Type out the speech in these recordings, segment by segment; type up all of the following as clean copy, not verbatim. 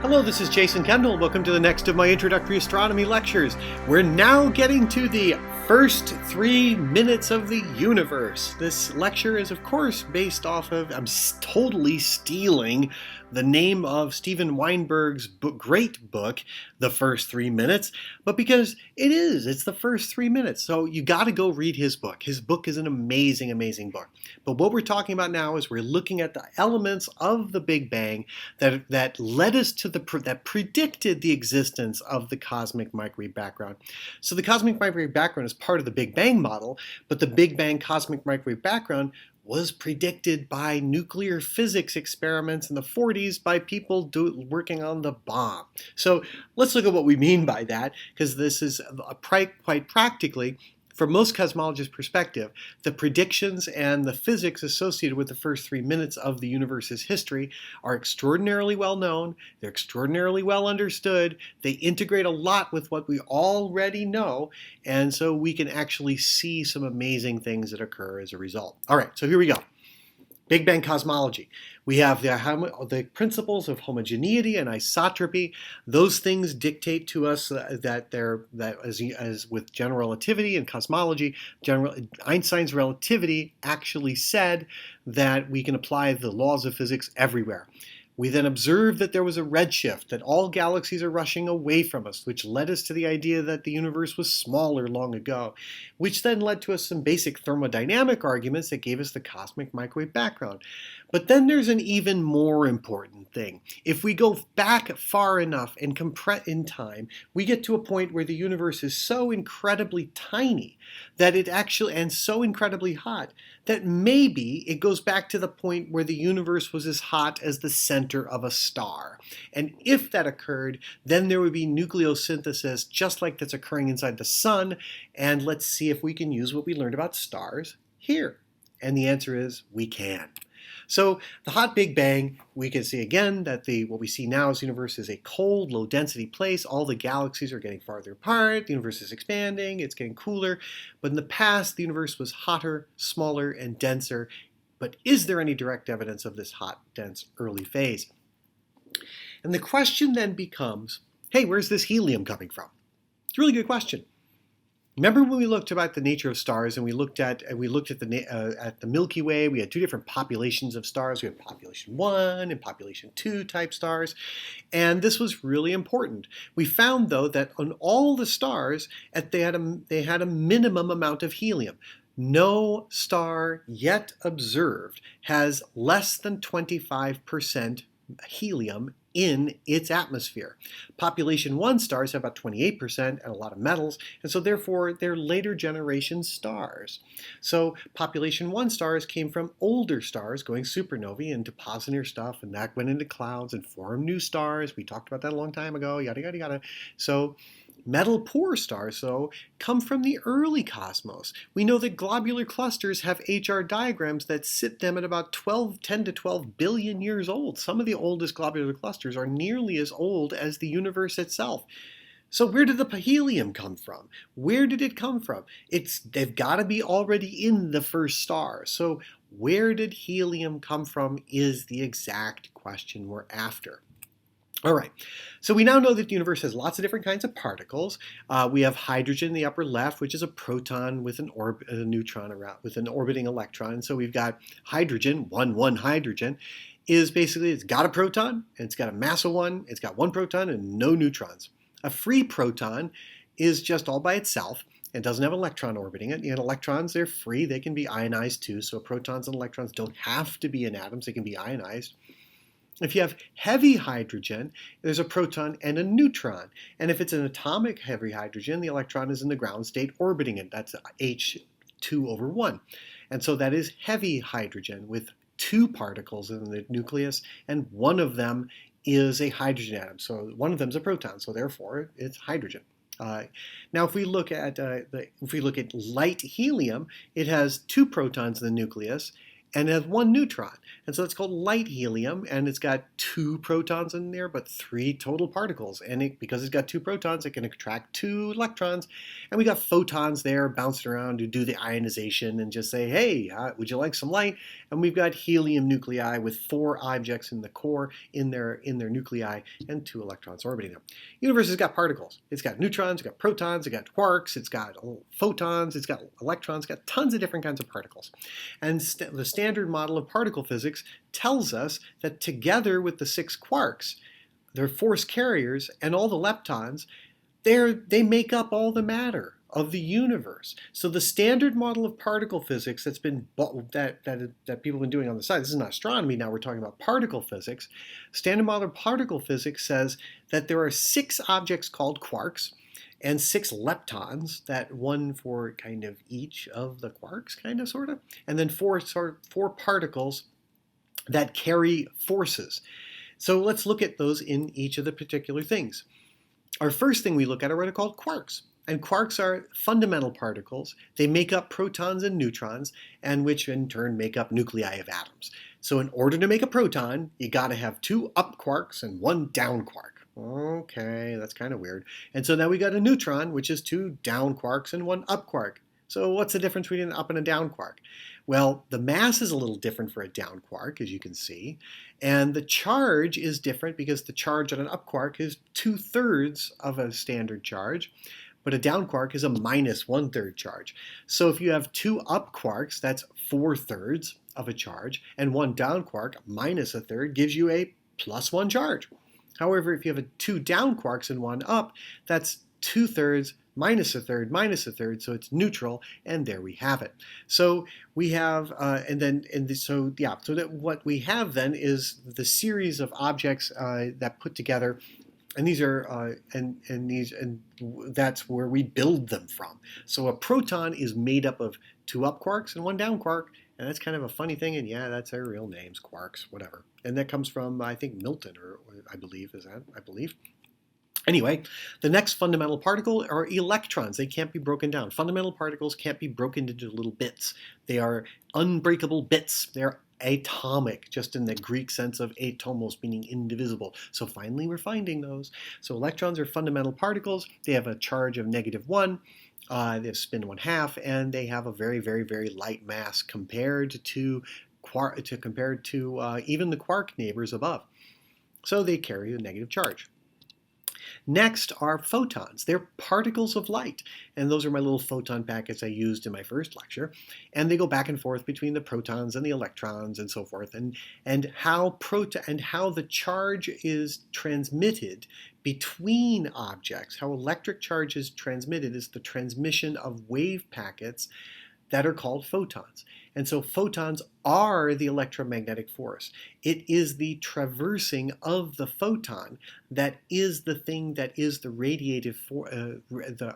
Hello, this is Jason Kendall. Welcome to the next of my introductory astronomy lectures. We're now getting to the first 3 minutes of the universe. This lecture is, of course, based off of, I'm totally stealing the name of Steven Weinberg's great book, The First 3 Minutes, but because it's the first 3 minutes. So you got to go read his book. His book is an amazing, amazing book. But what we're talking about now is we're looking at the elements of the Big Bang that led us to that predicted the existence of the cosmic microwave background. So the cosmic microwave background is part of the Big Bang model, but the Big Bang cosmic microwave background was predicted by nuclear physics experiments in the 40s by people working on the bomb. So let's look at what we mean by that, because this is quite practically, from most cosmologists' perspective, the predictions and the physics associated with the first 3 minutes of the universe's history are extraordinarily well known, they're extraordinarily well understood, they integrate a lot with what we already know, and so we can actually see some amazing things that occur as a result. All right, so here we go. Big Bang cosmology. We have the principles of homogeneity and isotropy. Those things dictate to us as with general relativity and cosmology, Einstein's relativity actually said that we can apply the laws of physics everywhere. We then observed that there was a redshift, that all galaxies are rushing away from us, which led us to the idea that the universe was smaller long ago, which then led to us some basic thermodynamic arguments that gave us the cosmic microwave background. But then there's an even more important thing. If we go back far enough and compress in time, we get to a point where the universe is so incredibly tiny that and so incredibly hot that maybe it goes back to the point where the universe was as hot as the center of a star. And if that occurred, then there would be nucleosynthesis just like that's occurring inside the sun. And let's see if we can use what we learned about stars here. And the answer is we can. So the hot Big Bang, we can see again that what we see now as the universe is a cold, low-density place. All the galaxies are getting farther apart. The universe is expanding. It's getting cooler. But in the past, the universe was hotter, smaller, and denser. But is there any direct evidence of this hot, dense early phase? And the question then becomes, hey, where's this helium coming from? It's a really good question. Remember when we looked about the nature of stars, and we looked at the Milky Way? We had two different populations of stars. We had population 1 and population 2 type stars, and this was really important. We found, though, that on all the stars, they had a minimum amount of helium. No star yet observed has less than 25% helium in its atmosphere. Population 1 stars have about 28% and a lot of metals, and so therefore they're later generation stars. So population 1 stars came from older stars going supernovae and depositing their stuff, and that went into clouds and formed new stars. We talked about that a long time ago, yada, yada, yada. So metal-poor stars, though, come from the early cosmos. We know that globular clusters have HR diagrams that sit them at about 10 to 12 billion years old. Some of the oldest globular clusters are nearly as old as the universe itself. So where did the helium come from? Where did it come from? They've got to be already in the first star. So where did helium come from is the exact question we're after. All right, so we now know that the universe has lots of different kinds of particles. We have hydrogen in the upper left, which is a proton with a neutron around, with an orbiting electron. So we've got hydrogen, one hydrogen, is basically, it's got a proton, and it's got a mass of 1, it's got 1 proton and no neutrons. A free proton is just all by itself. It doesn't have an electron orbiting it. Electrons, they're free, they can be ionized too, so protons and electrons don't have to be in atoms, they can be ionized. If you have heavy hydrogen, there's a proton and a neutron. And if it's an atomic heavy hydrogen, the electron is in the ground state orbiting it. That's H2/1. And so that is heavy hydrogen with 2 particles in the nucleus, and one of them is a hydrogen atom. So one of them is a proton, so therefore it's hydrogen. Now, if we look at light helium, it has 2 protons in the nucleus, and it has one neutron. And so it's called light helium, and it's got 2 protons in there, but 3 total particles. And because it's got 2 protons, it can attract 2 electrons. And we got photons there bouncing around to do the ionization and just say, hey, would you like some light? And we've got helium nuclei with 4 objects in the core in their nuclei and 2 electrons orbiting them. The universe has got particles. It's got neutrons, it's got protons, it's got quarks, it's got photons, it's got electrons, it's got tons of different kinds of particles. And the standard model of particle physics tells us that together with the 6 quarks, their force carriers and all the leptons, they make up all the matter of the universe. So the standard model of particle physics that people have been doing on the side, this is not astronomy now, we're talking about particle physics. Standard model of particle physics says that there are 6 objects called quarks and 6 leptons, that one for kind of each of the quarks, kind of, sort of, and then 4 particles that carry forces. So let's look at those in each of the particular things. Our first thing we look at are what are called quarks. And quarks are fundamental particles. They make up protons and neutrons, and which in turn make up nuclei of atoms. So in order to make a proton, you got to have 2 up quarks and 1 down quark. Okay, that's kind of weird. And so now we got a neutron, which is 2 down quarks and 1 up quark. So what's the difference between an up and a down quark? Well, the mass is a little different for a down quark, as you can see. And the charge is different because the charge on an up quark is 2/3 of a standard charge, but a down quark is a minus 1/3 charge. So if you have 2 up quarks, that's 4/3 of a charge, and 1 down quark, minus 1/3, gives you a +1 charge. However, if you have 2 down quarks and 1 up, that's 2/3 minus 1/3 minus 1/3, so it's neutral, and there we have it. So we have, so what we have then is the series of objects that put together, and these are and that's where we build them from. So a proton is made up of 2 up quarks and 1 down quark, and that's kind of a funny thing, and yeah, that's their real names, quarks, whatever. And that comes from, I think, Milton, or I believe. Anyway, the next fundamental particle are electrons. They can't be broken down. Fundamental particles can't be broken into little bits. They are unbreakable bits. They're atomic, just in the Greek sense of atomos, meaning indivisible. So finally we're finding those. So electrons are fundamental particles. They have a charge of -1. They have spin 1/2, and they have a very, very, very light mass compared to even the quark neighbors above. So they carry a negative charge. Next are photons. They're particles of light, and those are my little photon packets I used in my first lecture. And they go back and forth between the protons and the electrons and so forth, and how the charge is transmitted between objects. How electric charge is transmitted is the transmission of wave packets that are called photons. And so photons are the electromagnetic force. It is the traversing of the photon that is the thing that is the radiative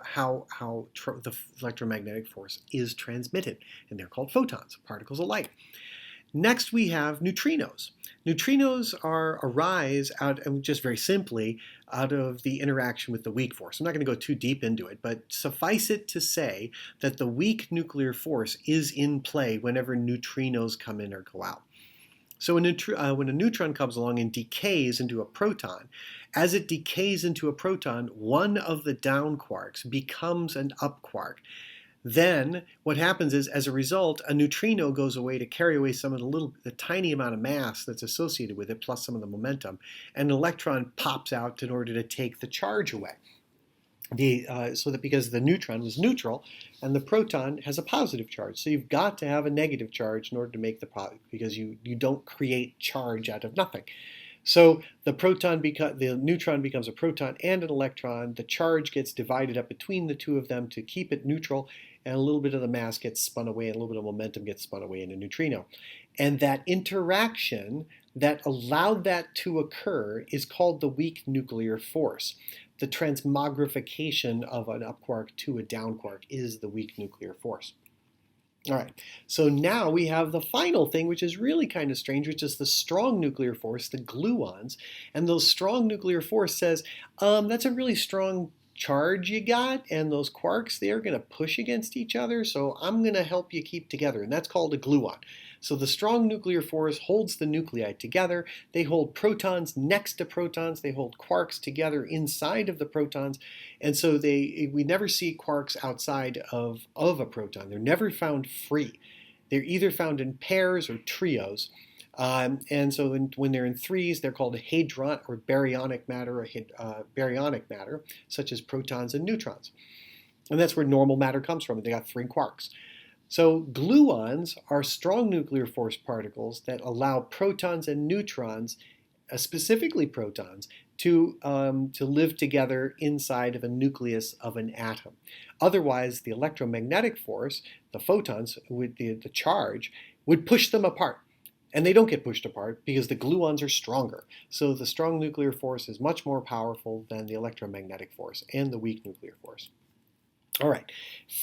how the electromagnetic force is transmitted. And they're called photons, particles of light. Next we have neutrinos. Neutrinos arise just very simply out of the interaction with the weak force. I'm not going to go too deep into it, but suffice it to say that the weak nuclear force is in play whenever neutrinos come in or go out. So when a neutron comes along and decays into a proton, as it decays into a proton, one of the down quarks becomes an up quark. Then what happens is, as a result, a neutrino goes away to carry away some of the tiny amount of mass that's associated with it, plus some of the momentum, and an electron pops out in order to take the charge away. So that because the neutron was neutral and the proton has a positive charge, so you've got to have a negative charge in order to make because you don't create charge out of nothing. So the neutron becomes a proton and an electron. The charge gets divided up between the two of them to keep it neutral, and a little bit of the mass gets spun away, and a little bit of momentum gets spun away in a neutrino. And that interaction that allowed that to occur is called the weak nuclear force. The transmogrification of an up quark to a down quark is the weak nuclear force. All right, so now we have the final thing, which is really kind of strange, which is the strong nuclear force, the gluons. And those strong nuclear force says, that's a really strong charge you got, and those quarks, they're going to push against each other, so I'm going to help you keep together, and that's called a gluon. So the strong nuclear force holds the nuclei together. They hold protons next to protons. They hold quarks together inside of the protons. And so we never see quarks outside of a proton. They're never found free. They're either found in pairs or trios. And so when they're in threes, they're called hadron or baryonic matter, such as protons and neutrons. And that's where normal matter comes from. They got 3 quarks. So gluons are strong nuclear force particles that allow protons and neutrons, specifically protons, to live together inside of a nucleus of an atom. Otherwise, the electromagnetic force, the photons, with the charge, would push them apart. And they don't get pushed apart because the gluons are stronger. So the strong nuclear force is much more powerful than the electromagnetic force and the weak nuclear force. All right,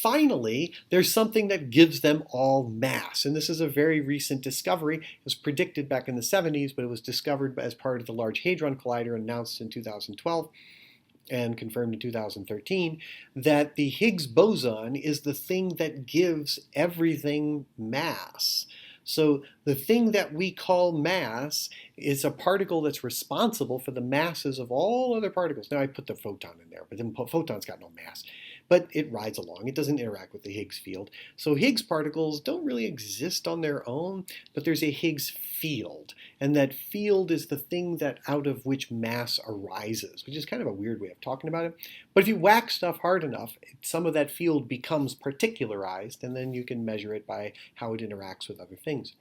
finally, there's something that gives them all mass. And this is a very recent discovery. It was predicted back in the 70s, but it was discovered as part of the Large Hadron Collider, announced in 2012 and confirmed in 2013, that the Higgs boson is the thing that gives everything mass. So the thing that we call mass is a particle that's responsible for the masses of all other particles. Now I put the photon in there, but then photon's got no mass. But it rides along. It doesn't interact with the Higgs field. So Higgs particles don't really exist on their own, but there's a Higgs field. And that field is the thing that out of which mass arises, which is kind of a weird way of talking about it. But if you whack stuff hard enough, some of that field becomes particularized, and then you can measure it by how it interacts with other things.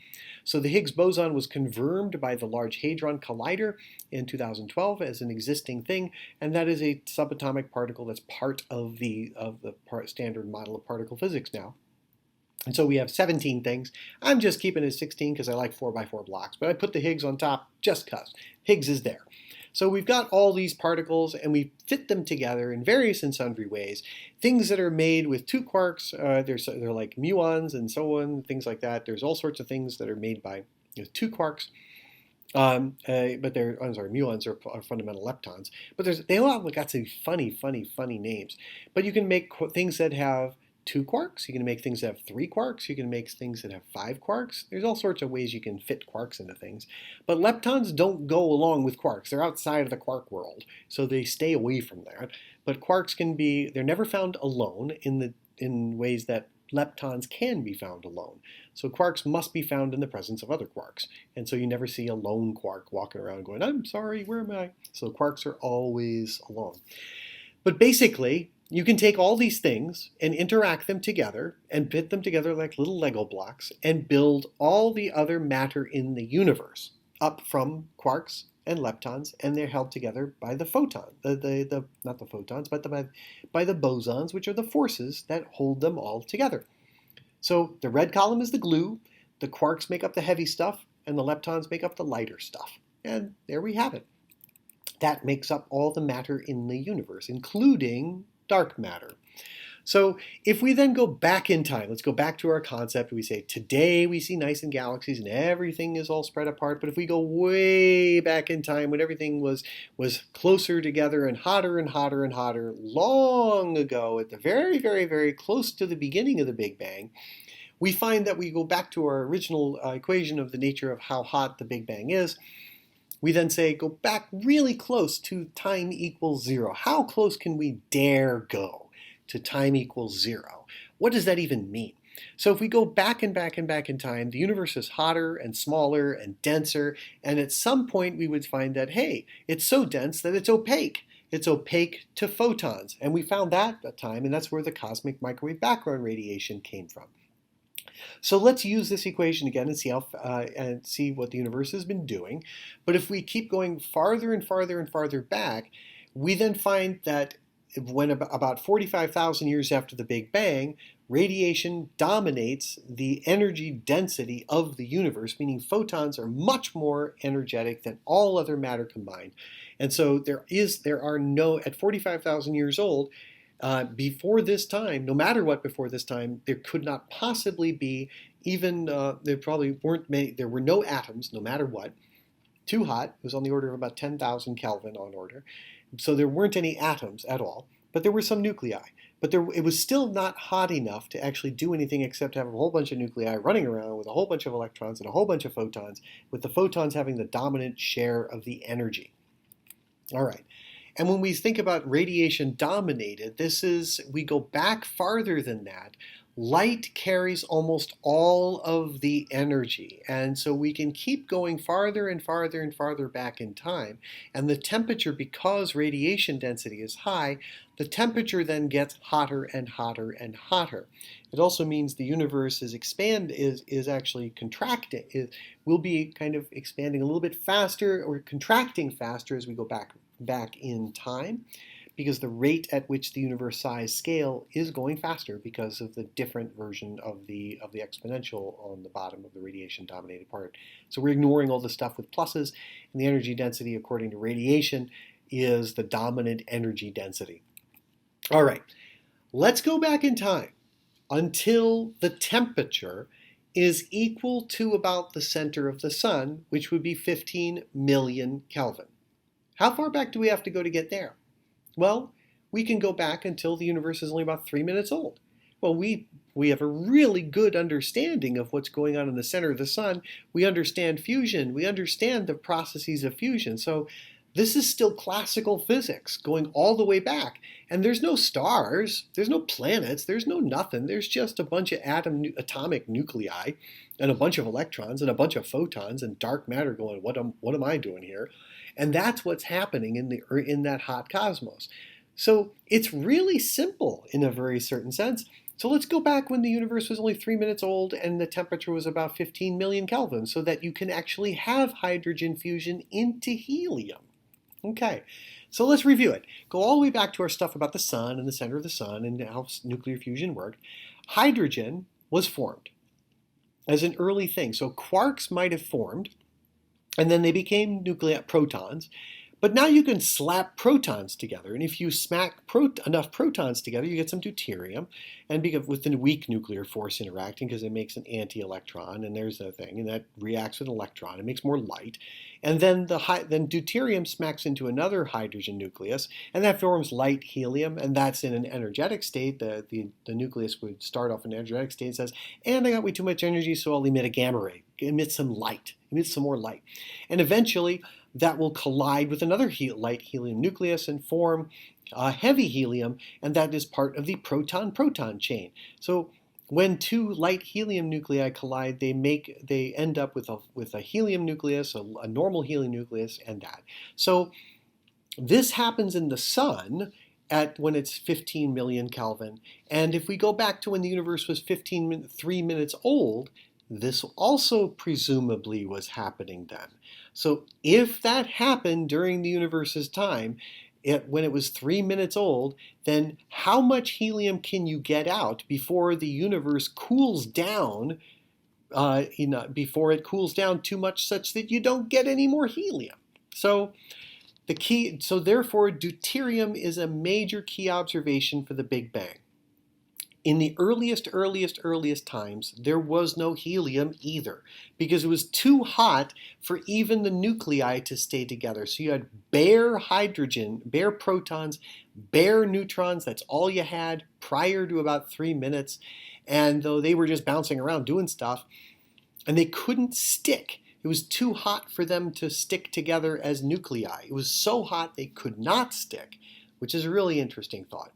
So the Higgs boson was confirmed by the Large Hadron Collider in 2012 as an existing thing, and that is a subatomic particle that's part of the standard model of particle physics now. And so we have 17 things. I'm just keeping it 16 because I like 4x4 blocks, but I put the Higgs on top just because Higgs is there. So we've got all these particles, and we fit them together in various and sundry ways. Things that are made with 2 quarks, they're like muons and so on, things like that. There's all sorts of things that are made by 2 quarks. But muons are fundamental leptons. But they all got some funny names. But you can make things that have 2 quarks. You can make things that have 3 quarks. You can make things that have 5 quarks. There's all sorts of ways you can fit quarks into things. But leptons don't go along with quarks. They're outside of the quark world, so they stay away from that. But quarks they're never found alone in ways that leptons can be found alone. So quarks must be found in the presence of other quarks. And so you never see a lone quark walking around going, I'm sorry, where am I? So quarks are always alone. But basically, you can take all these things and interact them together and fit them together like little Lego blocks and build all the other matter in the universe up from quarks and leptons, and they're held together by the photon, not the photons, but by the bosons, which are the forces that hold them all together. So the red column is the glue, the quarks make up the heavy stuff, and the leptons make up the lighter stuff. And there we have it. That makes up all the matter in the universe, including dark matter. So if we then go back in time, let's go back to our concept. We say today we see nice and galaxies and everything is all spread apart. But if we go way back in time when everything was closer together and hotter and hotter and hotter, long ago at the very, very, very close to the beginning of the Big Bang, we find that we go back to our original equation of the nature of how hot the Big Bang is. We then say go back really close to time equals 0. How close can we dare go to time equals 0? What does that even mean? So if we go back and back and back in time, the universe is hotter and smaller and denser, and at some point we would find that, hey, it's so dense that it's opaque. It's opaque to photons, and we found that at that time, and that's where the cosmic microwave background radiation came from. So let's use this equation again and see what the universe has been doing. But if we keep going farther and farther and farther back, we then find that when about 45,000 years after the Big Bang, radiation dominates the energy density of the universe, meaning photons are much more energetic than all other matter combined. And so at 45,000 years old, before this time, no matter what before this time, there could not possibly be there were no atoms, no matter what. Too hot, it was on the order of about 10,000 Kelvin on order. So there weren't any atoms at all. but there were some nuclei. But it was still not hot enough to actually do anything except have a whole bunch of nuclei running around with a whole bunch of electrons and a whole bunch of photons, with the photons having the dominant share of the energy. All right. And when we think about radiation dominated, we go back farther than that. Light carries almost all of the energy. And so we can keep going farther and farther and farther back in time. And the temperature, because radiation density is high, the temperature then gets hotter and hotter and hotter. It also means the universe is actually contracting. It will be kind of expanding a little bit faster or contracting faster as we go back in time, because the rate at which the universe size scale is going faster because of the different version of the exponential on the bottom of the radiation dominated part. So we're ignoring all the stuff with pluses, and the energy density according to radiation is the dominant energy density. All right, let's go back in time until the temperature is equal to about the center of the sun, which would be 15 million Kelvin. How far back do we have to go to get there? Well, we can go back until the universe is only about 3 minutes old. Well, we have a really good understanding of what's going on in the center of the sun. We understand fusion. We understand the processes of fusion. So this is still classical physics going all the way back. And there's no stars, there's no planets, there's no nothing. There's just a bunch of atomic nuclei and a bunch of electrons and a bunch of photons and dark matter going, what am I doing here? And that's what's happening in that hot cosmos. So it's really simple in a very certain sense. So let's go back when the universe was only 3 minutes old and the temperature was about 15 million Kelvin, so that you can actually have hydrogen fusion into helium. Okay, so let's review it. Go all the way back to our stuff about the sun and the center of the sun and how nuclear fusion worked. Hydrogen was formed as an early thing. So quarks might have formed, and then they became protons. But now you can slap protons together, and if you smack enough protons together, you get some deuterium, and with the weak nuclear force interacting, because it makes an anti-electron, and there's the thing, and that reacts with an electron, it makes more light, and then deuterium smacks into another hydrogen nucleus, and that forms light helium, and that's in an energetic state. The nucleus would start off in an energetic state and says, and I got way too much energy, so I'll emit a gamma ray, emit some more light, and eventually that will collide with another light helium nucleus and form heavy helium, and that is part of the proton-proton chain. So when two light helium nuclei collide, they end up with a helium nucleus, a normal helium nucleus, and that. So this happens in the sun when it's 15 million Kelvin, and if we go back to when the universe was 3 minutes old, this also presumably was happening then. So if that happened during the universe's time, when it was 3 minutes old, then how much helium can you get out before the universe cools down, before it cools down too much such that you don't get any more helium? So therefore deuterium is a major key observation for the Big Bang. In the earliest times, there was no helium either, because it was too hot for even the nuclei to stay together. So you had bare hydrogen, bare protons, bare neutrons. That's all you had prior to about 3 minutes. And though they were just bouncing around doing stuff, and they couldn't stick. It was too hot for them to stick together as nuclei. It was so hot they could not stick, which is a really interesting thought.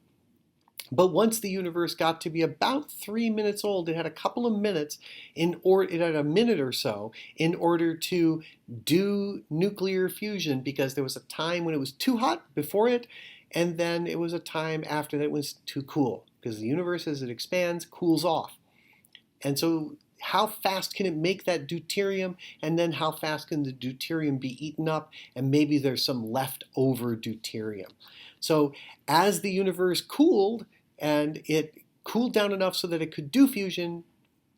But once the universe got to be about 3 minutes old, it had a couple of minutes, it had a minute or so in order to do nuclear fusion, because there was a time when it was too hot before it, and then it was a time after that it was too cool, because the universe, as it expands, cools off. And so how fast can it make that deuterium, and then how fast can the deuterium be eaten up, and maybe there's some leftover deuterium. So as the universe cooled, and it cooled down enough so that it could do fusion,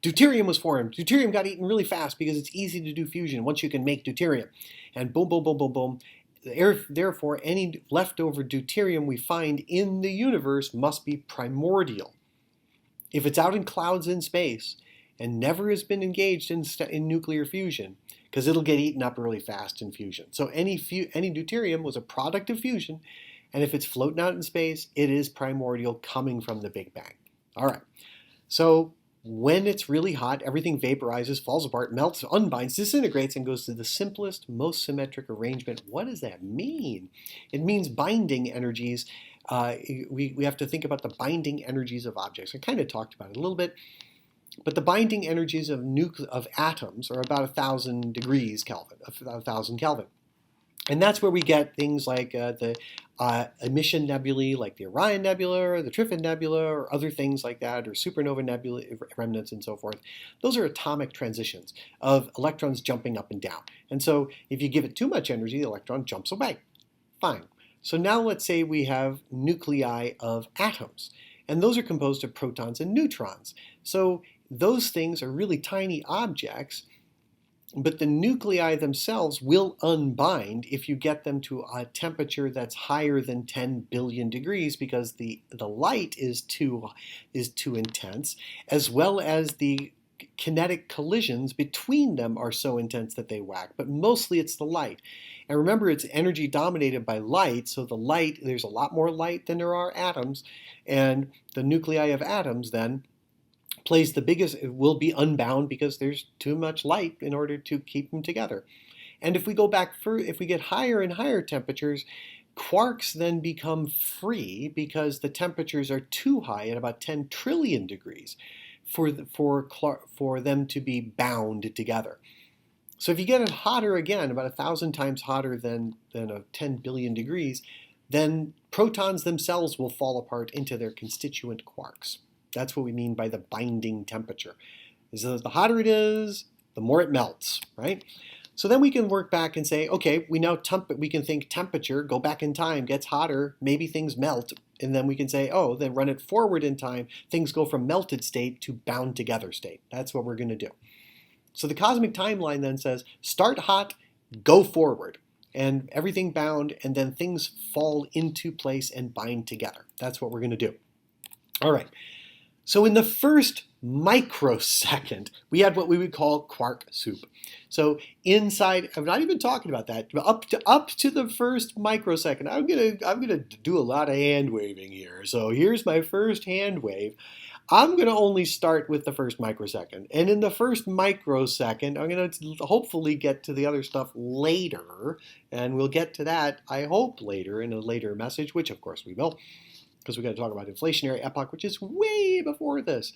deuterium was formed. Deuterium got eaten really fast because it's easy to do fusion once you can make deuterium. And boom, boom, boom, boom, boom. Therefore, any leftover deuterium we find in the universe must be primordial. If it's out in clouds in space and never has been engaged in nuclear fusion, because it'll get eaten up really fast in fusion. So any deuterium was a product of fusion, And if it's floating out in space, it is primordial coming from the Big Bang. All right, so when it's really hot, everything vaporizes, falls apart, melts, unbinds, disintegrates, and goes to the simplest, most symmetric arrangement. What does that mean? It means binding energies. We have to think about the binding energies of objects. I kind of talked about it a little bit, but the binding energies of atoms are about 1,000 degrees Kelvin, 1,000 Kelvin. And that's where we get things like the emission nebulae, like the Orion Nebula, or the Trifid Nebula, or other things like that, or supernova nebula remnants and so forth. Those are atomic transitions of electrons jumping up and down. And so if you give it too much energy, the electron jumps away. Fine. So now let's say we have nuclei of atoms, and those are composed of protons and neutrons. So those things are really tiny objects, but the nuclei themselves will unbind if you get them to a temperature that's higher than 10 billion degrees, because the light is too intense, as well as the kinetic collisions between them are so intense that they whack. But mostly it's the light. And remember, it's energy dominated by light, so the light, there's a lot more light than there are atoms, and the nuclei of atoms then plays the biggest, it will be unbound because there's too much light in order to keep them together. And if we go back if we get higher and higher temperatures, quarks then become free because the temperatures are too high at about 10 trillion degrees for them to be bound together. So if you get it hotter again, about 1,000 times hotter than 10 billion degrees, then protons themselves will fall apart into their constituent quarks. That's what we mean by the binding temperature. So the hotter it is, the more it melts, right? So then we can work back and say, okay, we can think temperature, go back in time, gets hotter, maybe things melt, and then we can say, oh, then run it forward in time, things go from melted state to bound together state. That's what we're going to do. So the cosmic timeline then says, start hot, go forward, and everything bound, and then things fall into place and bind together. That's what we're going to do. All right. So in the first microsecond, we had what we would call quark soup. So inside, I'm not even talking about that, up to the first microsecond. I'm gonna do a lot of hand waving here. So here's my first hand wave. I'm gonna only start with the first microsecond, and in the first microsecond, I'm gonna hopefully get to the other stuff later, and we'll get to that, I hope, later in a later message, which of course we will, because we're going to talk about inflationary epoch, which is way before this.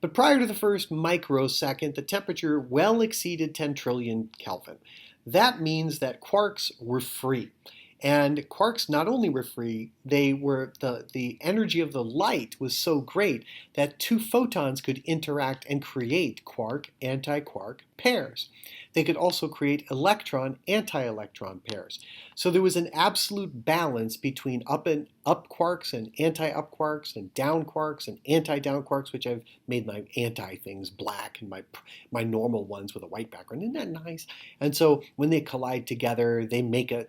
But prior to the first microsecond, the temperature well exceeded 10 trillion Kelvin. That means that quarks were free. And quarks not only were free, they were the energy of the light was so great that two photons could interact and create quark-antiquark pairs. They could also create electron-anti-electron pairs. So there was an absolute balance between up quarks and anti-up quarks and down quarks and anti-down quarks, which I've made my anti things black and my normal ones with a white background. Isn't that nice? And so when they collide together, they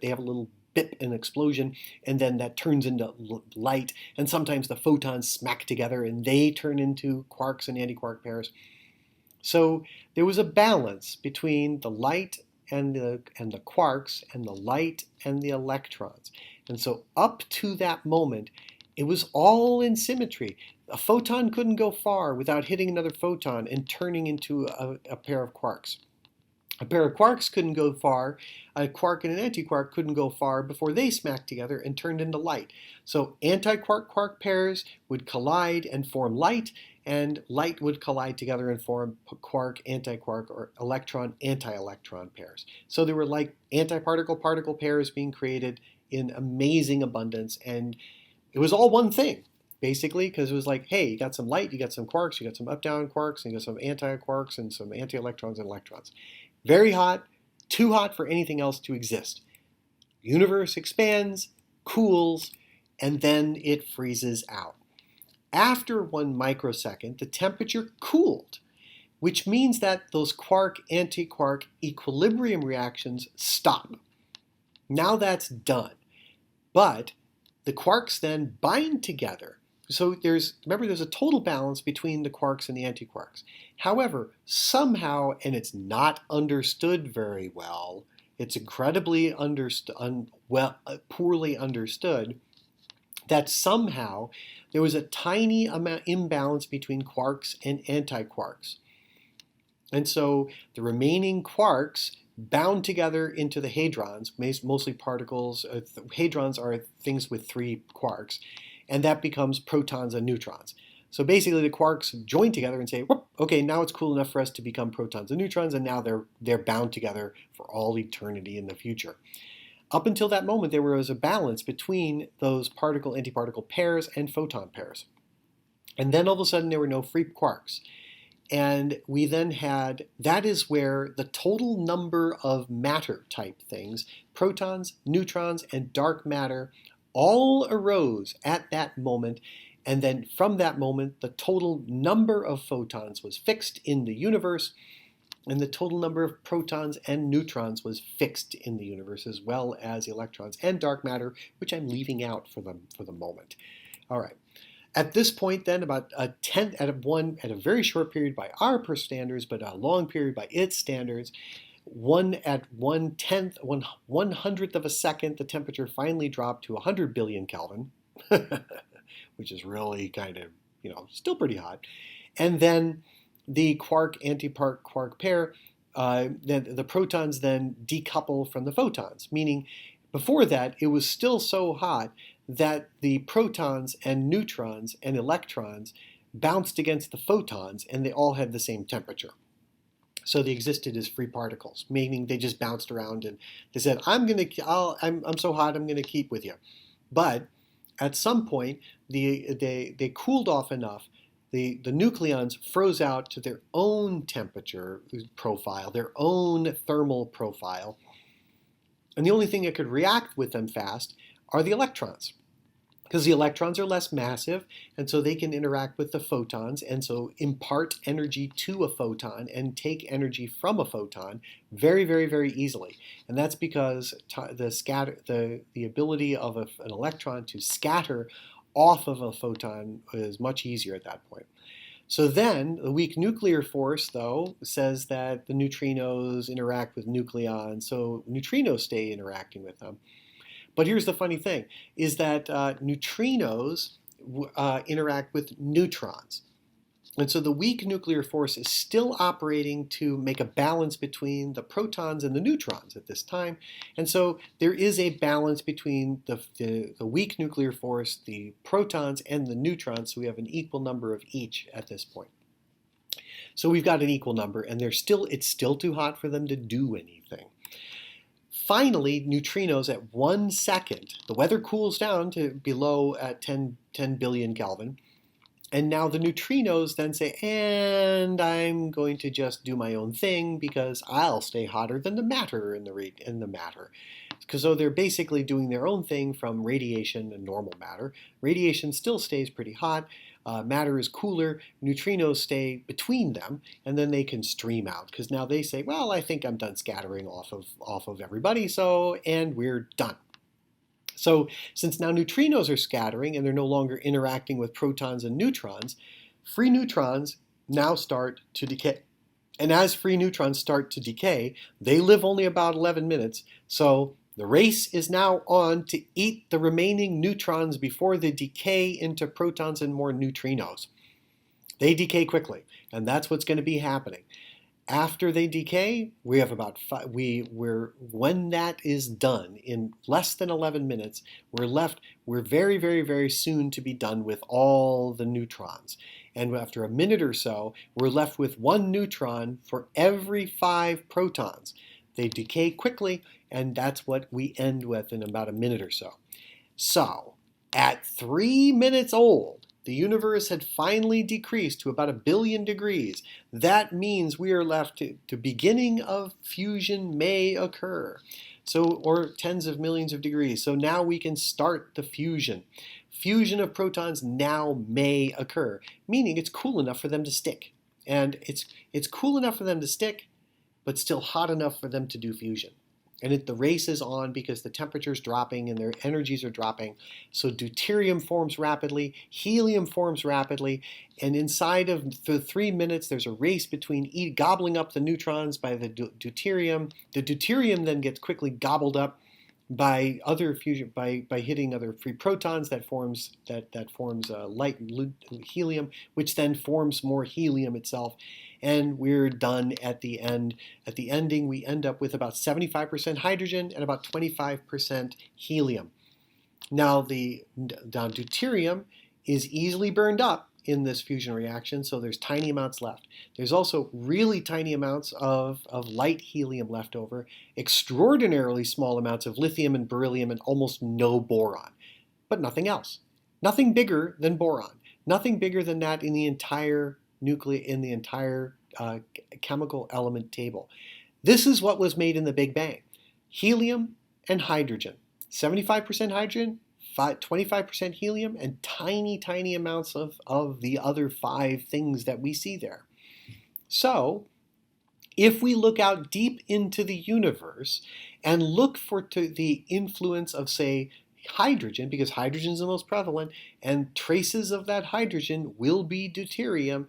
have a little bip, an explosion, and then that turns into light, and sometimes the photons smack together and they turn into quarks and antiquark pairs. So there was a balance between the light and the quarks and the light and the electrons. And so up to that moment, it was all in symmetry. A photon couldn't go far without hitting another photon and turning into a pair of quarks. A pair of quarks couldn't go far. A quark and an antiquark couldn't go far before they smacked together and turned into light. So antiquark-quark pairs would collide and form light, and light would collide together and form quark-antiquark or electron-anti-electron pairs. So there were like antiparticle-particle pairs being created in amazing abundance, and it was all one thing, basically, because it was like, hey, you got some light, you got some quarks, you got some up-down quarks, and you got some anti-quarks and some anti-electrons and electrons. Very hot, too hot for anything else to exist. Universe expands, cools, and then it freezes out. After 1 microsecond, the temperature cooled, which means that those quark-antiquark equilibrium reactions stop. Now that's done. But the quarks then bind together. So remember, there's a total balance between the quarks and the antiquarks. However, somehow, and it's not understood very well, it's incredibly poorly understood, that somehow there was a tiny amount imbalance between quarks and antiquarks. And so the remaining quarks bound together into the hadrons, mostly particles. Hadrons are things with 3 quarks, and that becomes protons and neutrons. So basically the quarks join together and say, okay, now it's cool enough for us to become protons and neutrons, and now they're bound together for all eternity in the future. Up until that moment, there was a balance between those particle-antiparticle pairs and photon pairs. And then all of a sudden there were no free quarks. And we then had, that is where the total number of matter type things, protons, neutrons, and dark matter, all arose at that moment. And then from that moment, the total number of photons was fixed in the universe, and the total number of protons and neutrons was fixed in the universe, as well as electrons and dark matter, which I'm leaving out for the moment. All right. At this point, then, about a tenth at a very short period by our standards, but a long period by its standards, at 1/100th of a second, the temperature finally dropped to 100 billion Kelvin, which is really kind of, still pretty hot. And then the quark-antipark pair, the protons then decouple from the photons, meaning before that, it was still so hot that the protons and neutrons and electrons bounced against the photons, and they all had the same temperature. So they existed as free particles, meaning they just bounced around, and they said, I'm so hot, I'm going to keep with you. But at some point, they cooled off enough. The nucleons froze out to their own temperature profile, their own thermal profile. And the only thing that could react with them fast are the electrons, because the electrons are less massive, and so they can interact with the photons, and so impart energy to a photon and take energy from a photon very, very, very easily. And that's because the ability of an electron to scatter off of a photon is much easier at that point. So then, the weak nuclear force, though, says that the neutrinos interact with nucleons, so neutrinos stay interacting with them. But here's the funny thing, is that neutrinos interact with neutrons. And so the weak nuclear force is still operating to make a balance between the protons and the neutrons at this time. And so there is a balance between the weak nuclear force, the protons, and the neutrons. So we have an equal number of each at this point. So we've got an equal number, and it's still too hot for them to do anything. Finally, neutrinos at 1 second, the weather cools down to below 10 billion Kelvin. And now the neutrinos then say, and I'm going to just do my own thing because I'll stay hotter than the matter in the matter. Because so they're basically doing their own thing from radiation and normal matter. Radiation still stays pretty hot. Matter is cooler. Neutrinos stay between them, and then they can stream out. Because now they say, well, I think I'm done scattering off of everybody, and we're done. So since now neutrinos are scattering and they're no longer interacting with protons and neutrons, free neutrons now start to decay. And as free neutrons start to decay, they live only about 11 minutes. So the race is now on to eat the remaining neutrons before they decay into protons and more neutrinos. They decay quickly, and that's what's going to be happening. After they decay, we have about when that is done in less than 11 minutes, we're very, very, very soon to be done with all the neutrons. And after a minute or so, we're left with 1 neutron for every 5 protons. They decay quickly, and that's what we end with in about a minute or so. So, at 3 minutes old, the universe had finally decreased to about 1 billion degrees. That means we are left to beginning of fusion may occur. Or tens of millions of degrees. So now we can start the fusion. Fusion of protons now may occur, meaning it's cool enough for them to stick. And it's cool enough for them to stick, but still hot enough for them to do fusion. And the race is on because the temperature's dropping and their energies are dropping. So deuterium forms rapidly, helium forms rapidly, and inside of the 3 minutes, there's a race between gobbling up the neutrons by the deuterium. The deuterium then gets quickly gobbled up by other fusion by hitting other free protons that forms light helium, which then forms more helium itself, and we're done at the end. At the ending, we end up with about 75% hydrogen and about 25% helium. Now the deuterium is easily burned up in this fusion reaction, so there's tiny amounts left. There's also really tiny amounts of light helium left over, extraordinarily small amounts of lithium and beryllium, and almost no boron. But nothing else. Nothing bigger than boron. Nothing bigger than that in the entire chemical element table. This is what was made in the Big Bang. Helium and hydrogen. 75% hydrogen, 25% helium, and tiny, tiny amounts of the other 5 things that we see there. So, if we look out deep into the universe and look for the influence of, say, hydrogen, because hydrogen is the most prevalent, and traces of that hydrogen will be deuterium.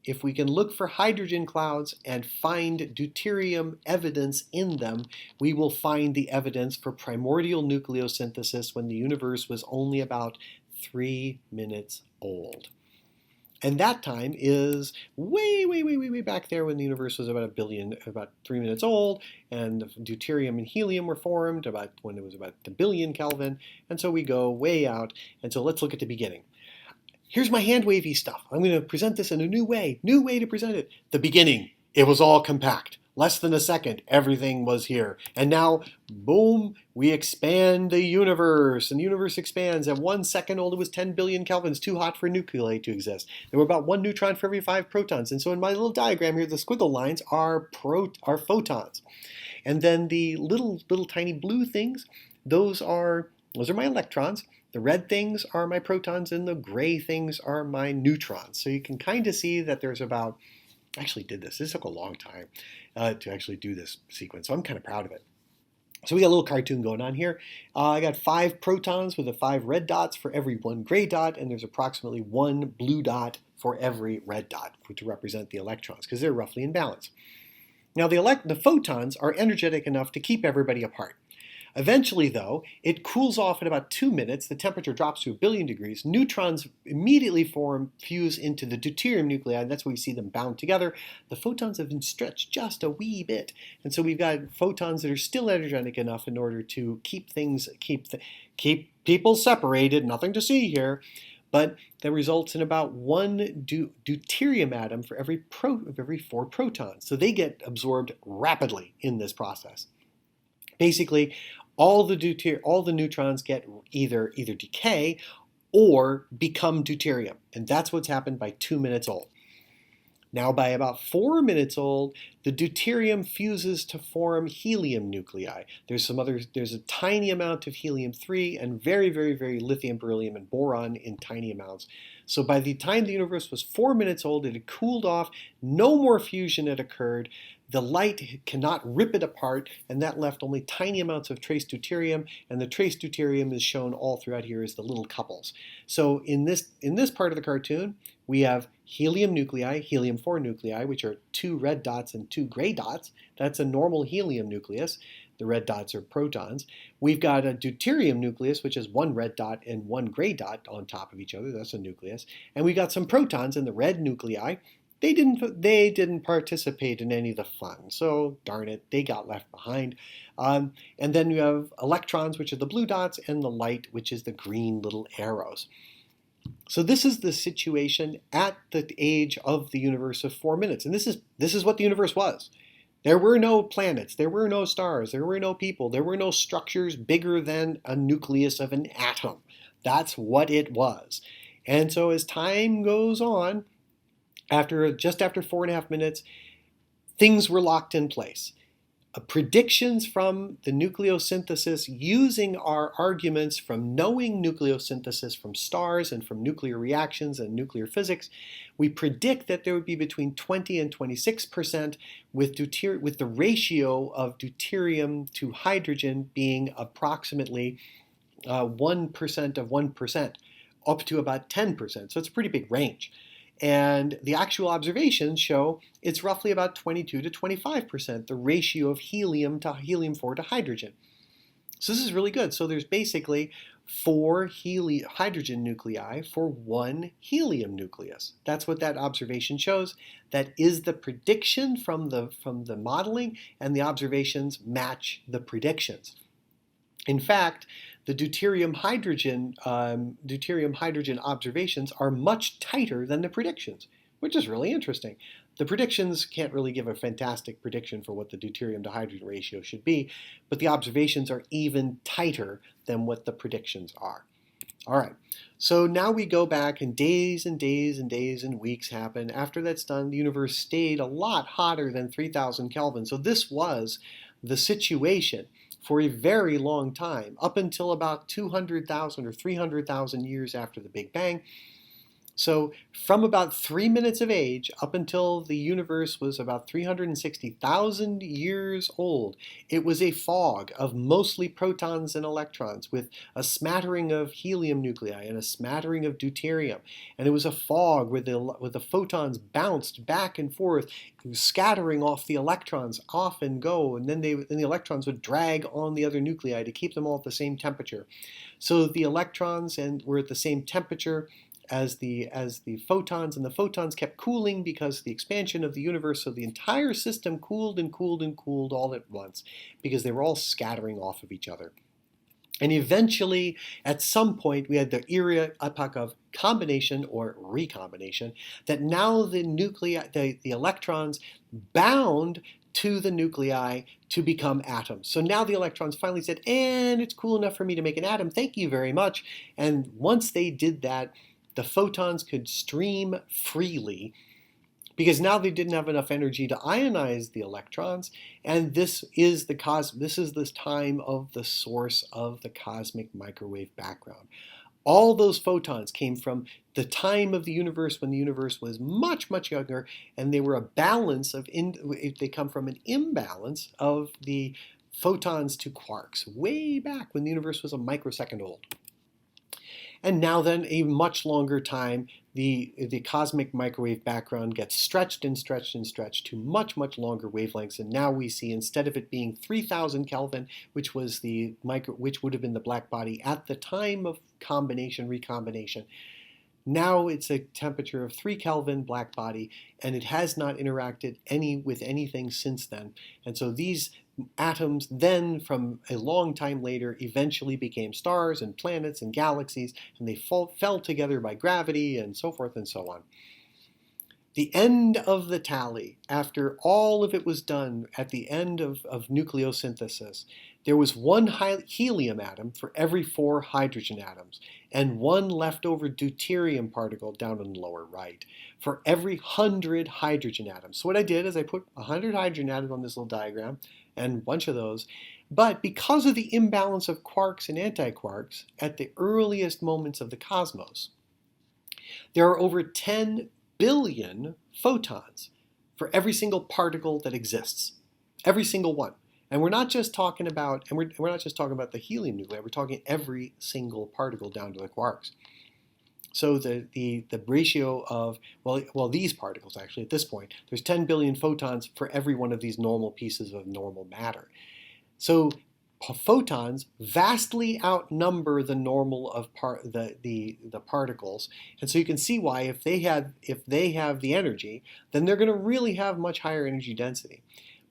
If we can look for hydrogen clouds and find deuterium evidence in them, we will find the evidence for primordial nucleosynthesis when the universe was only about 3 minutes old. And that time is way, way, way, way, way back there when the universe was about 3 minutes old, and deuterium and helium were formed about when it was about 1 billion Kelvin. And so we go way out. And so let's look at the beginning. Here's my hand wavy stuff. I'm going to present this in a new way to present it. The beginning, it was all compact. Less than a second, everything was here. And now, boom, we expand the universe. And the universe expands. At 1 second old, it was 10 billion kelvins, too hot for nuclei to exist. There were about 1 neutron for every 5 protons. And so in my little diagram here, the squiggle lines are photons. And then the little tiny blue things, those are my electrons. The red things are my protons, and the gray things are my neutrons. So you can kind of see that there's about, I actually did this. This took a long time to actually do this sequence, so I'm kind of proud of it. So we got a little cartoon going on here. I got 5 protons with the 5 red dots for every 1 gray dot, and there's approximately 1 blue dot for every red dot to represent the electrons, because they're roughly in balance. Now the photons are energetic enough to keep everybody apart. Eventually, though, it cools off in about 2 minutes. The temperature drops to 1 billion degrees. Neutrons immediately fuse into the deuterium nuclei, and that's where we see them bound together. The photons have been stretched just a wee bit, and so we've got photons that are still energetic enough in order to keep people separated. Nothing to see here, but that results in about 1 deuterium atom for every 4 protons. So they get absorbed rapidly in this process. Basically, all the neutrons get either decay or become deuterium, and that's what's happened by 2 minutes old. Now, by about 4 minutes old, the deuterium fuses to form helium nuclei. There's a tiny amount of helium-3 and very, very, very lithium, beryllium, and boron in tiny amounts. So by the time the universe was 4 minutes old, it had cooled off. No more fusion had occurred. The light cannot rip it apart, and that left only tiny amounts of trace deuterium, and the trace deuterium is shown all throughout here as the little couples. So in this part of the cartoon, we have helium nuclei, helium-4 nuclei, which are 2 red dots and 2 gray dots. That's a normal helium nucleus. The red dots are protons. We've got a deuterium nucleus, which is 1 red dot and 1 gray dot on top of each other. That's a nucleus. And we got some protons in the red nuclei. They didn't participate in any of the fun, so darn it, they got left behind. And then you have electrons, which are the blue dots, and the light, which is the green little arrows. So this is the situation at the age of the universe of 4 minutes, and this is what the universe was. There were no planets, there were no stars, there were no people, there were no structures bigger than a nucleus of an atom. That's what it was. And so as time goes on, just after 4.5 minutes, things were locked in place. Predictions from the nucleosynthesis using our arguments from knowing nucleosynthesis from stars and from nuclear reactions and nuclear physics, we predict that there would be between 20 and 26% with the ratio of deuterium to hydrogen being approximately 1% of 1%, up to about 10%. So it's a pretty big range. And the actual observations show it's roughly about 22 to 25%, the ratio of helium-4 to hydrogen. So this is really good. So there's basically four hydrogen nuclei for one helium nucleus. That's what that observation shows. That is the prediction from the modeling, and the observations match the predictions. In fact, the deuterium hydrogen observations are much tighter than the predictions, which is really interesting. The predictions can't really give a fantastic prediction for what the deuterium to hydrogen ratio should be, but the observations are even tighter than what the predictions are. All right, so now we go back, and days and days and days and weeks happen. After that's done, the universe stayed a lot hotter than 3,000 Kelvin. So this was the situation for a very long time, up until about 200,000 or 300,000 years after the Big Bang. So from about 3 minutes of age up until the universe was about 360,000 years old, it was a fog of mostly protons and electrons with a smattering of helium nuclei and a smattering of deuterium. And it was a fog where the photons bounced back and forth, scattering off the electrons off and go, and then the electrons would drag on the other nuclei to keep them all at the same temperature. So the electrons were at the same temperature as the photons, and the photons kept cooling because of the expansion of the universe. So the entire system cooled and cooled and cooled all at once because they were all scattering off of each other. And eventually, at some point, we had the epoch of combination or recombination, that now the electrons bound to the nuclei to become atoms. So now the electrons finally said, and it's cool enough for me to make an atom, thank you very much. And once they did that, the photons could stream freely because now they didn't have enough energy to ionize the electrons, and this is the time of the source of the cosmic microwave background. All those photons came from the time of the universe when the universe was much, much younger, and they were a balance they come from an imbalance of the photons to quarks way back when the universe was a microsecond old. And now then, a much longer time, the cosmic microwave background gets stretched and stretched and stretched to much, much longer wavelengths. And now we see, instead of it being 3,000 Kelvin, which would have been the black body at the time of recombination, now it's a temperature of 3 Kelvin black body, and it has not interacted with anything since then. And so these atoms then, from a long time later, eventually became stars and planets and galaxies, and they fell together by gravity and so forth and so on. The end of the tally, after all of it was done at the end of nucleosynthesis, there was one helium atom for every 4 hydrogen atoms, and one leftover deuterium particle down in the lower right for every 100 hydrogen atoms. So what I did is I put 100 hydrogen atoms on this little diagram, and a bunch of those. But because of the imbalance of quarks and antiquarks at the earliest moments of the cosmos, there are over 10 billion photons for every single particle that exists, every single one. And we're not just talking about, the helium nuclei. We're talking every single particle down to the quarks. So the ratio of, these particles actually at this point, there's 10 billion photons for every one of these normal pieces of normal matter. So photons vastly outnumber the normal of the particles, and so you can see why if they have the energy, then they're going to really have much higher energy density.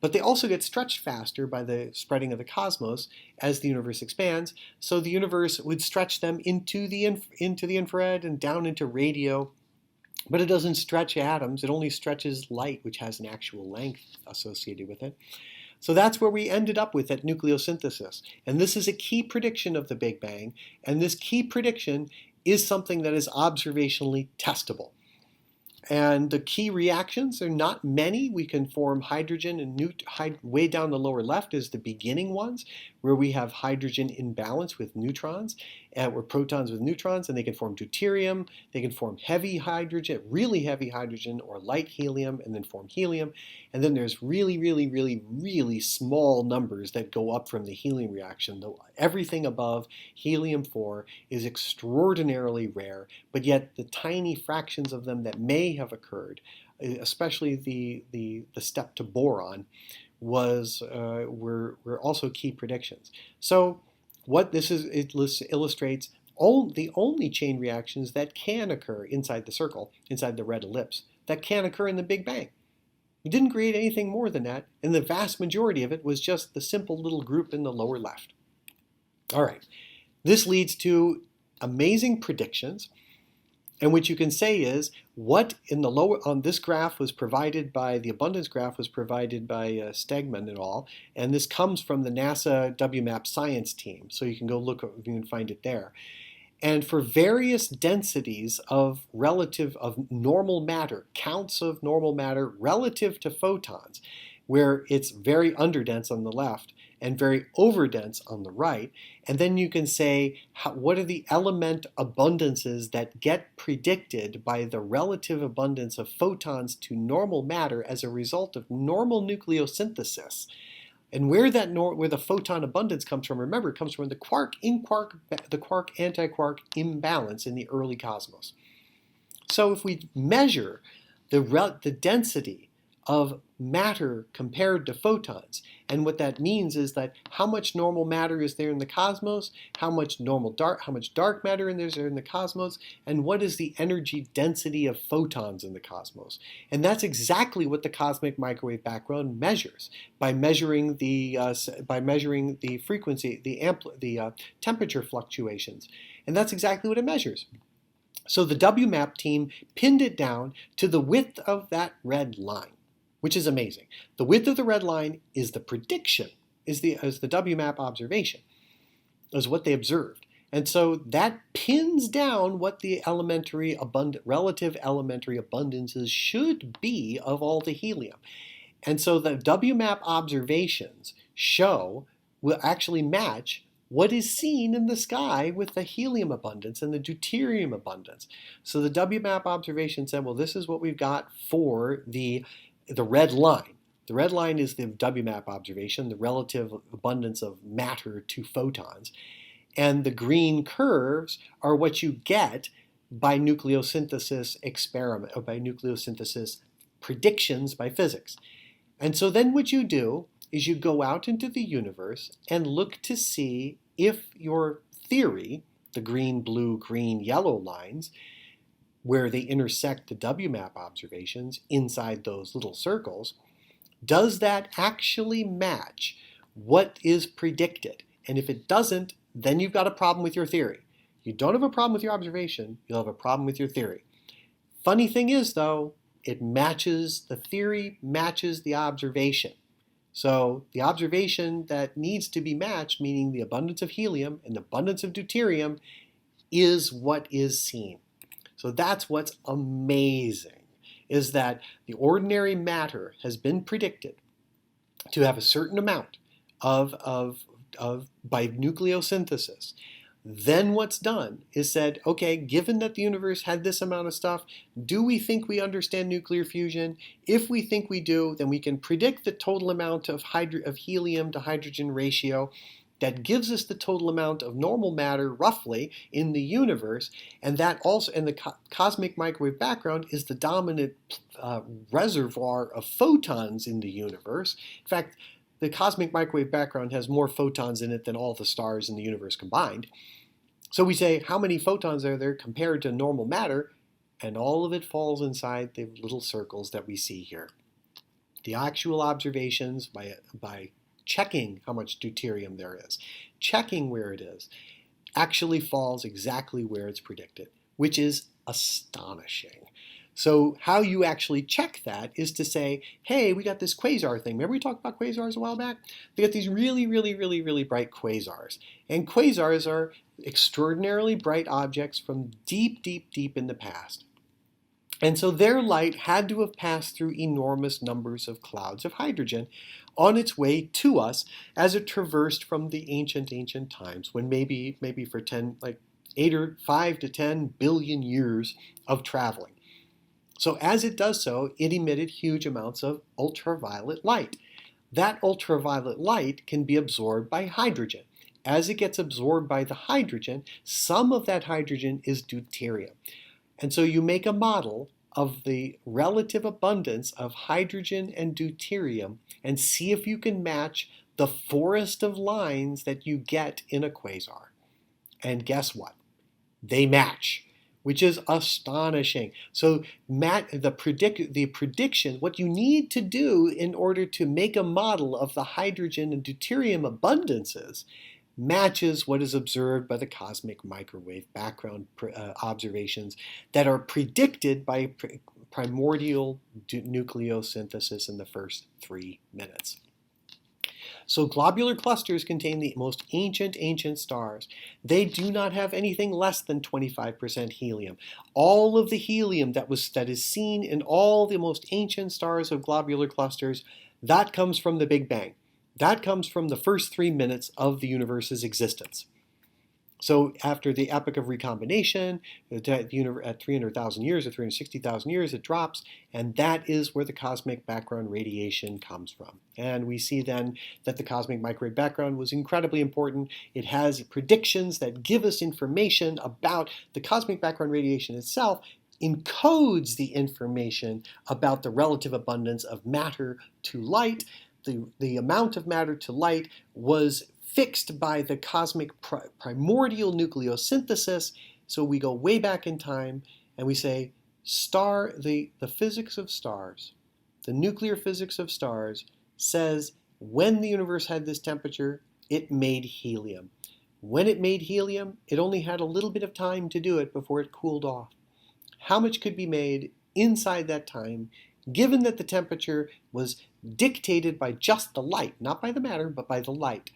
But they also get stretched faster by the spreading of the cosmos as the universe expands. So the universe would stretch them into the infrared and down into radio. But it doesn't stretch atoms. It only stretches light, which has an actual length associated with it. So that's where we ended up with at nucleosynthesis. And this is a key prediction of the Big Bang. And this key prediction is something that is observationally testable. And the key reactions are not many. We can form hydrogen, and way down the lower left is the beginning ones, where we have hydrogen in balance with neutrons, or protons with neutrons, and they can form deuterium. They can form heavy hydrogen, really heavy hydrogen, or light helium, and then form helium. And then there's really, really, really, really small numbers that go up from the helium reaction. Though everything above helium-4 is extraordinarily rare, but yet the tiny fractions of them that may have occurred, especially the step to boron, were also key predictions. So What this is, it illustrates the only chain reactions that can occur inside the circle, inside the red ellipse, that can occur in the Big Bang. We didn't create anything more than that, and the vast majority of it was just the simple little group in the lower left. All right, this leads to amazing predictions, and what you can say is what in the lower on this graph was provided by the abundance graph was provided by Stegman et al. And this comes from the NASA WMAP science team, so you can go look, you can find it there. And for various densities of normal matter, counts of normal matter relative to photons, where it's very underdense on the left and very overdense on the right. And then you can say, what are the element abundances that get predicted by the relative abundance of photons to normal matter as a result of normal nucleosynthesis? And where the photon abundance comes from, remember, it comes from the quark-antiquark imbalance in the early cosmos. So if we measure the density of matter compared to photons, and what that means is that how much normal matter is there in the cosmos, how much dark matter is there in the cosmos, and what is the energy density of photons in the cosmos. And that's exactly what the cosmic microwave background measures by measuring the frequency, the temperature fluctuations, and that's exactly what it measures. So the WMAP team pinned it down to the width of that red line, which is amazing. The width of the red line is the prediction, is the WMAP observation, is what they observed. And so that pins down what the relative elementary abundances should be of all the helium. And so the WMAP observations will actually match what is seen in the sky with the helium abundance and the deuterium abundance. So the WMAP observation said, well, this is what we've got for the red line. The red line is the WMAP observation, the relative abundance of matter to photons. And the green curves are what you get by nucleosynthesis experiment, or by nucleosynthesis predictions by physics. And so then what you do is you go out into the universe and look to see if your theory, the green, blue, green, yellow lines, where they intersect the WMAP observations inside those little circles, does that actually match what is predicted? And if it doesn't, then you've got a problem with your theory. You don't have a problem with your observation, you'll have a problem with your theory. Funny thing is, though, the theory matches the observation. So the observation that needs to be matched, meaning the abundance of helium and the abundance of deuterium, is what is seen. So that's what's amazing, is that the ordinary matter has been predicted to have a certain amount by nucleosynthesis. Then what's done is said, okay, given that the universe had this amount of stuff, do we think we understand nuclear fusion? If we think we do, then we can predict the total amount of helium to hydrogen ratio that gives us the total amount of normal matter, roughly, in the universe, and that also, and the cosmic microwave background is the dominant reservoir of photons in the universe. In fact, the cosmic microwave background has more photons in it than all the stars in the universe combined. So we say, how many photons are there compared to normal matter? And all of it falls inside the little circles that we see here. The actual observations by checking how much deuterium there is, checking where it is, actually falls exactly where it's predicted, which is astonishing. So how you actually check that is to say, hey, we got this quasar thing. Remember we talked about quasars a while back? They got these really, really, really, really bright quasars. And quasars are extraordinarily bright objects from deep, deep, deep in the past. And so their light had to have passed through enormous numbers of clouds of hydrogen on its way to us as it traversed from the ancient times, when maybe for 5 to 10 billion years of traveling. So as it does so, it emitted huge amounts of ultraviolet light. That ultraviolet light can be absorbed by hydrogen. As it gets absorbed by the hydrogen, some of that hydrogen is deuterium. And so you make a model of the relative abundance of hydrogen and deuterium and see if you can match the forest of lines that you get in a quasar. And guess what? They match, which is astonishing. So the prediction, what you need to do in order to make a model of the hydrogen and deuterium abundances matches what is observed by the cosmic microwave background observations that are predicted by primordial nucleosynthesis in the first 3 minutes. So globular clusters contain the most ancient stars. They do not have anything less than 25% helium. All of the helium that is seen in all the most ancient stars of globular clusters, that comes from the Big Bang. That comes from the first 3 minutes of the universe's existence. So after the epoch of recombination, at 300,000 years or 360,000 years, it drops, and that is where the cosmic background radiation comes from. And we see then that the cosmic microwave background was incredibly important. It has predictions that give us information about the cosmic background radiation itself, encodes the information about the relative abundance of matter to light. The amount of matter to light was fixed by the cosmic primordial nucleosynthesis. So we go way back in time and we say the physics of stars, the nuclear physics of stars says when the universe had this temperature, it made helium. When it made helium, it only had a little bit of time to do it before it cooled off. How much could be made inside that time, given that the temperature was dictated by just the light, not by the matter, but by the light?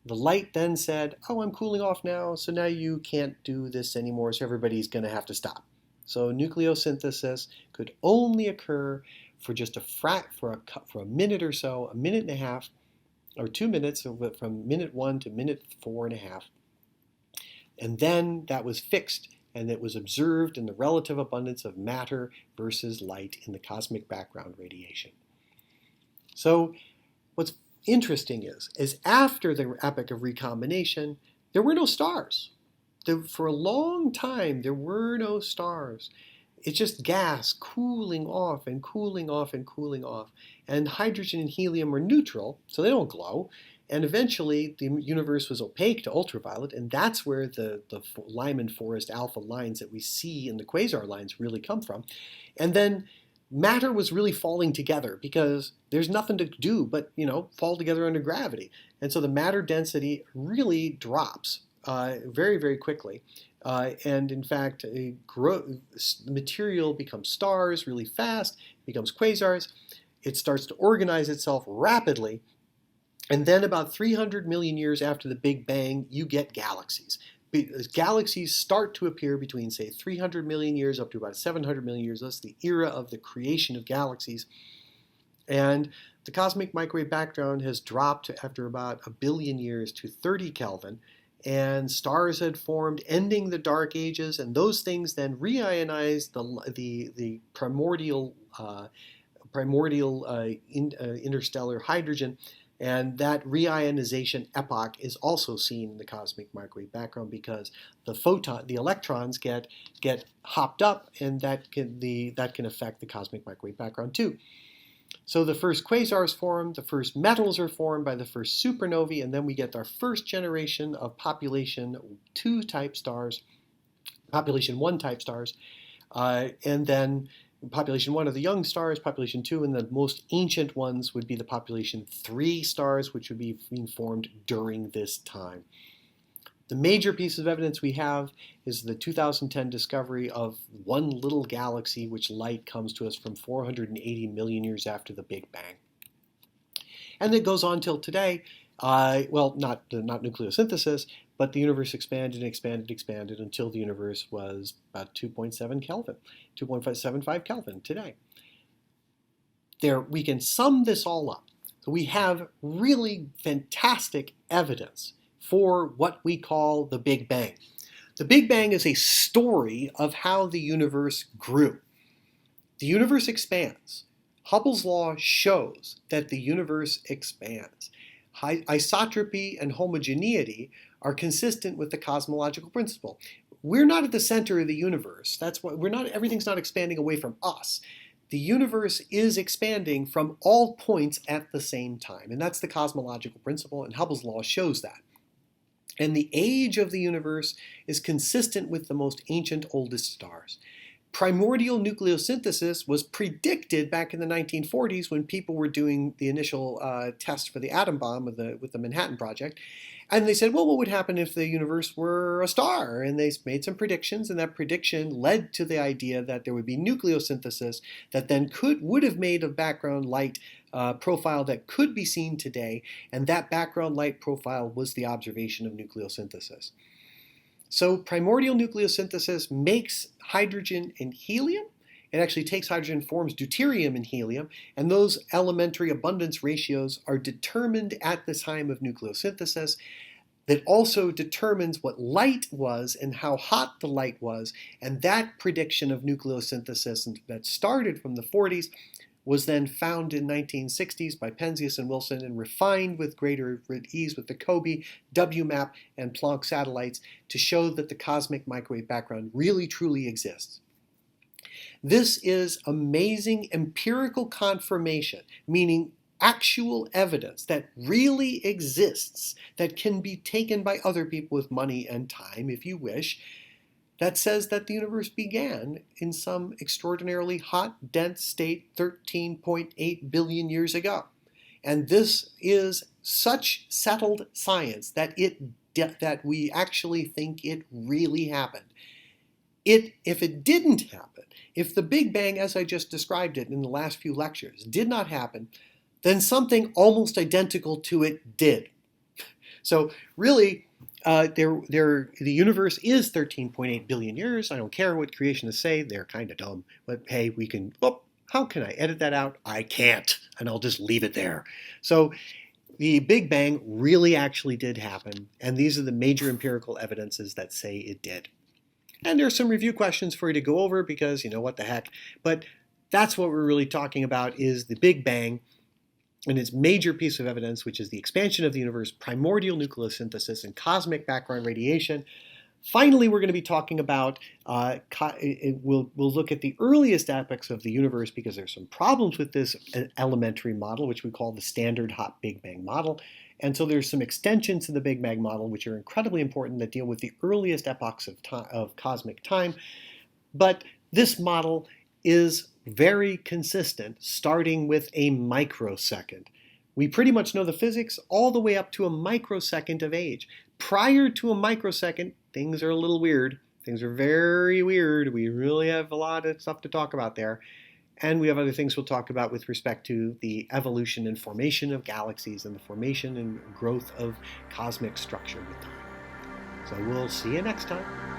The light then said, oh, I'm cooling off now, so now you can't do this anymore, so everybody's going to have to stop. So nucleosynthesis could only occur for just for a minute or so, a minute and a half, or 2 minutes, from minute 1 to minute 4.5. And then that was fixed, and it was observed in the relative abundance of matter versus light in the cosmic background radiation. So what's interesting is after the epoch of recombination, there were no stars. For a long time, there were no stars. It's just gas cooling off and cooling off and cooling off. And hydrogen and helium are neutral, so they don't glow. And eventually, the universe was opaque to ultraviolet, and that's where the Lyman forest alpha lines that we see in the quasar lines really come from. And then matter was really falling together because there's nothing to do but, fall together under gravity. And so the matter density really drops very, very quickly. And in fact, material becomes stars really fast, becomes quasars. It starts to organize itself rapidly. And then about 300 million years after the Big Bang, you get galaxies. Galaxies start to appear between, say, 300 million years up to about 700 million years. That's the era of the creation of galaxies. And the cosmic microwave background has dropped after about 1 billion years to 30 Kelvin. And stars had formed, ending the dark ages. And those things then reionized the primordial interstellar hydrogen. And that reionization epoch is also seen in the cosmic microwave background because the electrons get hopped up, and that can affect the cosmic microwave background too. So the first quasars formed, the first metals are formed by the first supernovae, and then we get our first generation of population 1 type stars, and then population 1 are the young stars, population 2, and the most ancient ones would be the population 3 stars, which would be being formed during this time. The major piece of evidence we have is the 2010 discovery of one little galaxy, which light comes to us from 480 million years after the Big Bang. And it goes on till today. Not nucleosynthesis, but the universe expanded until the universe was about 2.7 Kelvin, 2.75 Kelvin today. We can sum this all up. So we have really fantastic evidence for what we call the Big Bang. The Big Bang is a story of how the universe grew. The universe expands. Hubble's law shows that the universe expands. Isotropy and homogeneity are consistent with the cosmological principle. We're not at the center of the universe. That's why everything's not expanding away from us. the universe is expanding from all points at the same time. And that's the cosmological principle, and Hubble's law shows that. And the age of the universe is consistent with the most ancient, oldest stars. Primordial nucleosynthesis was predicted back in the 1940s when people were doing the initial test for the atom bomb with the Manhattan Project. And they said, well, what would happen if the universe were a star? And they made some predictions, and that prediction led to the idea that there would be nucleosynthesis that then would have made a background light profile that could be seen today. And that background light profile was the observation of nucleosynthesis. So primordial nucleosynthesis makes hydrogen and helium. It actually takes hydrogen, forms deuterium and helium, and those elementary abundance ratios are determined at the time of nucleosynthesis. That also determines what light was and how hot the light was, and that prediction of nucleosynthesis that started from the 40s was then found in 1960s by Penzias and Wilson and refined with greater ease with the COBE, WMAP, and Planck satellites to show that the cosmic microwave background really truly exists. This is amazing empirical confirmation, meaning actual evidence that really exists, that can be taken by other people with money and time, if you wish, that says that the universe began in some extraordinarily hot, dense state 13.8 billion years ago. And this is such settled science that we actually think it really happened. If it didn't happen, if the Big Bang, as I just described it in the last few lectures, did not happen, then something almost identical to it did. So really, the universe is 13.8 billion years. I don't care what creationists say. They're kind of dumb. But hey, how can I edit that out? I can't, and I'll just leave it there. So the Big Bang really actually did happen, and these are the major empirical evidences that say it did. And there's some review questions for you to go over because, what the heck. But that's what we're really talking about is the Big Bang and its major piece of evidence, which is the expansion of the universe, primordial nucleosynthesis, and cosmic background radiation. Finally, we're going to be talking about, we'll look at the earliest epochs of the universe because there's some problems with this elementary model, which we call the standard hot Big Bang model. And so there's some extensions to the Big Bang model, which are incredibly important that deal with the earliest epochs of cosmic time. But this model is very consistent, starting with a microsecond. We pretty much know the physics all the way up to a microsecond of age. Prior to a microsecond, things are a little weird. Things are very weird. We really have a lot of stuff to talk about there. And we have other things we'll talk about with respect to the evolution and formation of galaxies and the formation and growth of cosmic structure with time. So we'll see you next time.